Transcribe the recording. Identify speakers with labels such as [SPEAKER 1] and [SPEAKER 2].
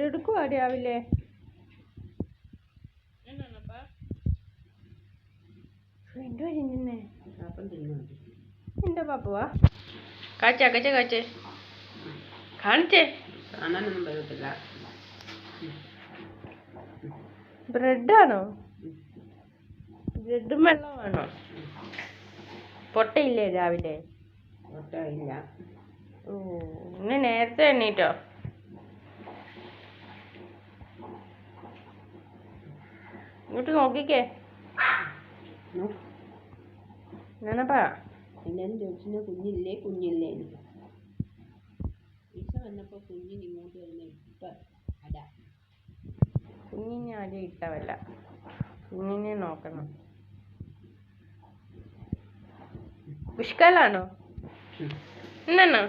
[SPEAKER 1] എടുക്കുവാ രാവിലെ. എന്റെ പാപ്പുവാ കാച്ചേ കാണിച്ചേ.
[SPEAKER 2] കാണാനൊന്നും പറ്റത്തില്ല.
[SPEAKER 1] ബ്രെഡാണോ? ബ്രെഡും വെള്ളമാണോ? പൊട്ടയില്ലേ രാവിലെ?
[SPEAKER 2] പൊട്ടയില്ല.
[SPEAKER 1] ഓ, ഇന്ന് നേരത്തെ എണ്ണീറ്റോ? ഇങ്ങോട്ട് നോക്കിക്കേ. ഞാനപ്പാ
[SPEAKER 2] എല്ലാരും ചോദിച്ചു കുഞ്ഞില്ലേ ഈശ വന്നപ്പോ കുഞ്ഞിന് ഇങ്ങോട്ട് വരുന്ന ഇപ്പൊ അട.
[SPEAKER 1] കുഞ്ഞിനെ ആരും ഇട്ടവല്ല, കുഞ്ഞിനെ നോക്കണം. പുഷ്കലാണോ? എന്നാണോ?